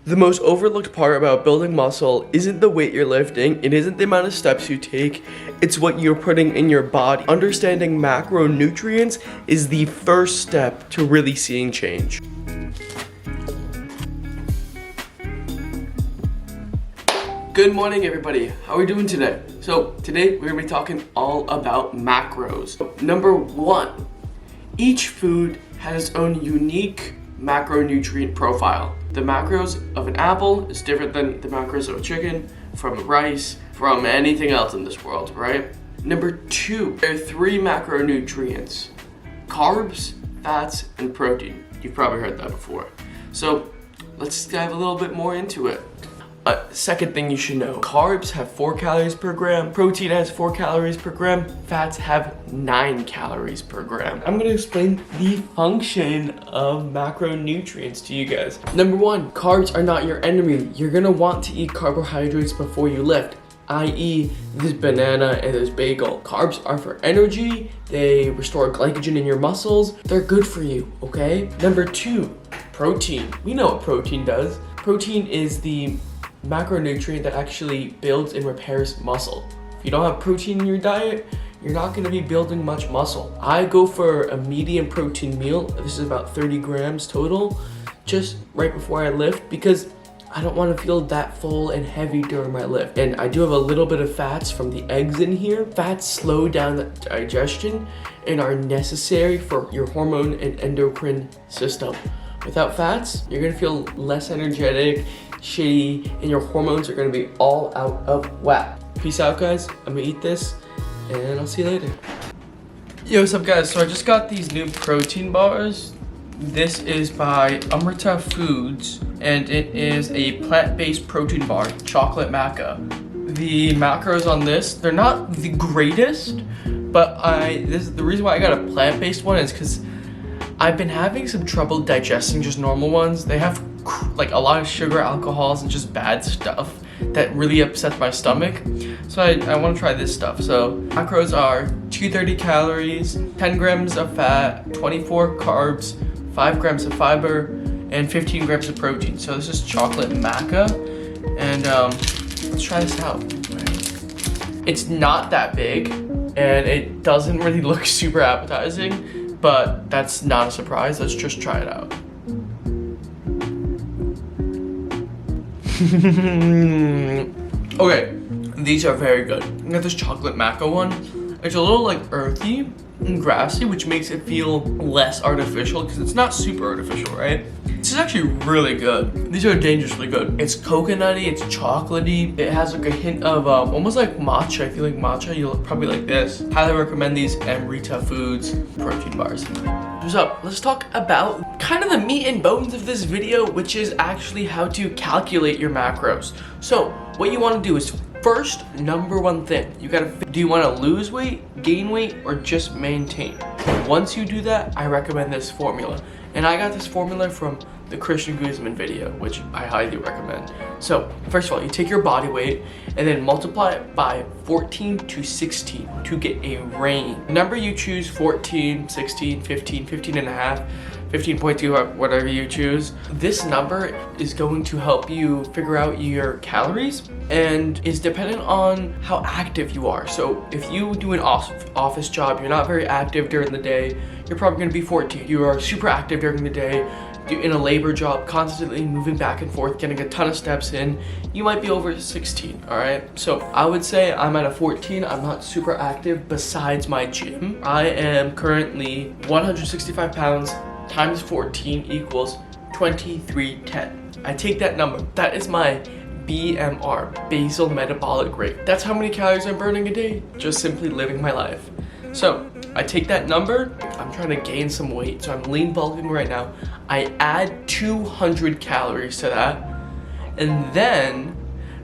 The most overlooked part about building muscle isn't the weight you're lifting, it isn't the amount of steps you take, it's what you're putting in your body. Understanding macronutrients is the first step to really seeing change. Good morning, everybody. How are we doing today? So today we're gonna be talking all about macros. Number one, each food has its own unique macronutrient profile. The macros of an apple is different than the macros of a chicken, from rice, from anything else in this world, right? Number two, there are three macronutrients: carbs, fats, and protein. You've probably heard that before. So let's dive a little bit more into it. Second thing you should know, carbs have 4 calories per gram, protein has 4 calories per gram, fats have 9 calories per gram. I'm gonna explain the function of macronutrients to you guys. Number one, carbs are not your enemy. You're gonna want to eat carbohydrates before you lift, i.e. this banana and this bagel. Carbs are for energy, they restore glycogen in your muscles, they're good for you, okay? Number two, protein. We know what protein does. Protein is the macronutrient that actually builds and repairs muscle. If you don't have protein in your diet, you're not going to be building much muscle. I go for a medium protein meal. This is about 30 grams total, just right before I lift, because I don't want to feel that full and heavy during my lift. And I do have a little bit of fats from the eggs in here. Fats slow down the digestion and are necessary for your hormone and endocrine system. Without fats, you're gonna feel less energetic, shitty, and your hormones are gonna be all out of whack. Peace out, guys. I'm gonna eat this, and I'll see you later. Yo, what's up, guys? So I just got these new protein bars. This is by Amrita Foods, and it is a plant-based protein bar, chocolate maca. The macros on this, they're not the greatest, but the reason why I got a plant-based one is because I've been having some trouble digesting just normal ones. They have like a lot of sugar, alcohols, and just bad stuff that really upsets my stomach. So I want to try this stuff. So macros are 230 calories, 10 grams of fat, 24 carbs, 5 grams of fiber, and 15 grams of protein. So this is chocolate maca, and let's try this out. It's not that big, and it doesn't really look super appetizing, but that's not a surprise. Let's just try it out. Okay, these are very good. I got this chocolate maca one. It's a little like earthy and grassy, which makes it feel less artificial because it's not super artificial, right? This is actually really good. These are dangerously good. It's coconutty, it's chocolatey. It has like a hint of almost like matcha. I feel like matcha, you'll probably like this. Highly recommend these Amrita Foods protein bars. So let's talk about kind of the meat and bones of this video, which is actually how to calculate your macros. So what you want to do is first, number one thing, do you want to lose weight, gain weight, or just maintain? Once you do that, I recommend this formula. And I got this formula from the Christian Guzman video, which I highly recommend. So first of all, you take your body weight and then multiply it by 14 to 16 to get a range. The number you choose, 14, 16, 15, 15 and a half, 15.2, whatever you choose. This number is going to help you figure out your calories and is dependent on how active you are. So if you do an office job, you're not very active during the day, you're probably gonna be 14. You are super active during the day, in a labor job, constantly moving back and forth, getting a ton of steps in, you might be over 16, all right? So I would say I'm at a 14. I'm not super active besides my gym. I am currently 165 pounds times 14 equals 2310. I take that number. That is my BMR, basal metabolic rate. That's how many calories I'm burning a day, just simply living my life. So I take that number, I'm trying to gain some weight, so I'm lean bulking right now. I add 200 calories to that, and then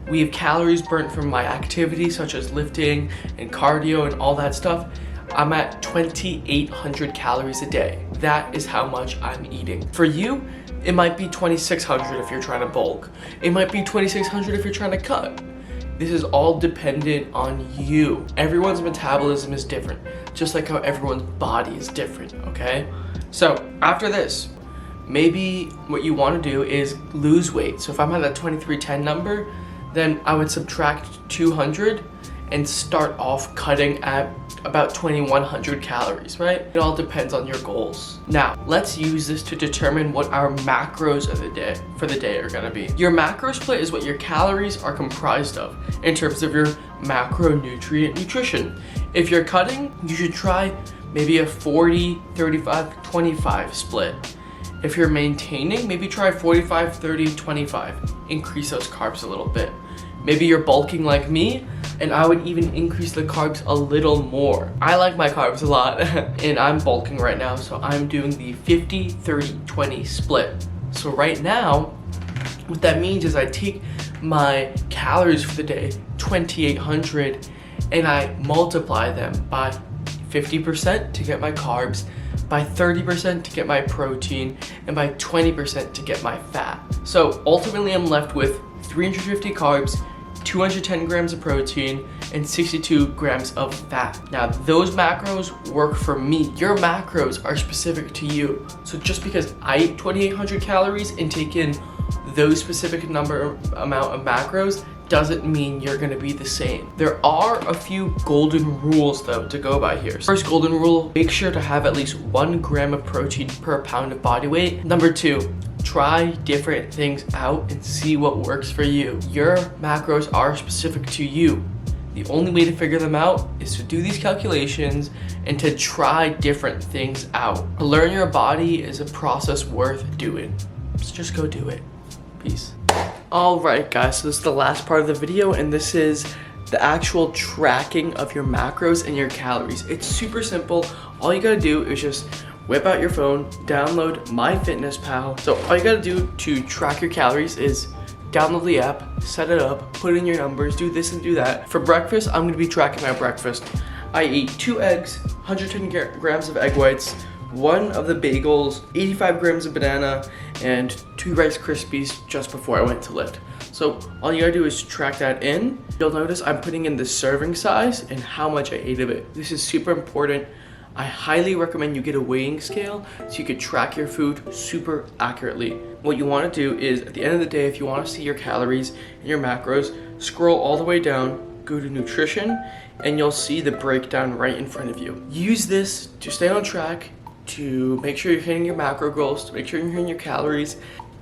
we have calories burnt from my activities such as lifting and cardio and all that stuff. I'm at 2,800 calories a day. That is how much I'm eating. For you, it might be 2,600 if you're trying to bulk. It might be 2,600 if you're trying to cut. This is all dependent on you. Everyone's metabolism is different, just like how everyone's body is different, okay? So after this, maybe what you want to do is lose weight. So if I'm at that 2310 number, then I would subtract 200 and start off cutting at about 2100 calories, right? It all depends on your goals. Now, let's use this to determine what our macros of the day for the day are gonna be. Your macro split is what your calories are comprised of in terms of your macronutrient nutrition. If you're cutting, you should try maybe a 40, 35, 25 split. If you're maintaining, maybe try 45, 30, 25. Increase those carbs a little bit. Maybe you're bulking like me, and I would even increase the carbs a little more. I like my carbs a lot, and I'm bulking right now, so I'm doing the 50, 30, 20 split. So right now, what that means is I take my calories for the day, 2,800, and I multiply them by 50% to get my carbs, by 30% to get my protein, and by 20% to get my fat. So ultimately I'm left with 350 carbs, 210 grams of protein, and 62 grams of fat. Now those macros work for me. Your macros are specific to you. So just because I eat 2,800 calories and take in those specific amount of macros doesn't mean you're gonna be the same. There are a few golden rules though to go by here. First golden rule, make sure to have at least 1 gram of protein per pound of body weight. Number 2, try different things out and see what works for you. Your macros are specific to you. The only way to figure them out is to do these calculations and to try different things out. To learn your body is a process worth doing. So just go do it. Peace. Alright guys, so this is the last part of the video, and this is the actual tracking of your macros and your calories. It's super simple. All you gotta do is just whip out your phone, download MyFitnessPal. So all you gotta do to track your calories is download the app, set it up, put in your numbers, do this and do that. For breakfast, I'm gonna be tracking my breakfast. I eat 2 eggs, 110 grams of egg whites, 1 of the bagels, 85 grams of banana, and 2 Rice Krispies just before I went to lift. So all you gotta do is track that in. You'll notice I'm putting in the serving size and how much I ate of it. This is super important. I highly recommend you get a weighing scale so you could track your food super accurately. What you wanna do is, at the end of the day, if you wanna see your calories and your macros, scroll all the way down, go to nutrition, and you'll see the breakdown right in front of you. Use this to stay on track, to make sure you're hitting your macro goals, to make sure you're hitting your calories.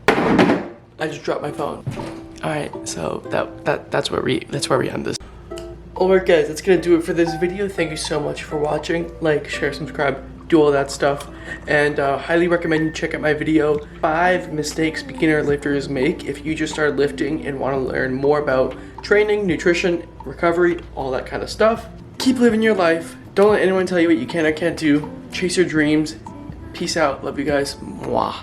I just dropped my phone. All right, so that's where we end this. Alright guys, that's gonna do it for this video. Thank you so much for watching. Like, share, subscribe, do all that stuff. And highly recommend you check out my video, 5 mistakes beginner lifters make if you just started lifting and wanna learn more about training, nutrition, recovery, all that kind of stuff. Keep living your life. Don't let anyone tell you what you can or can't do. Chase your dreams. Peace out. Love you guys. Mwah.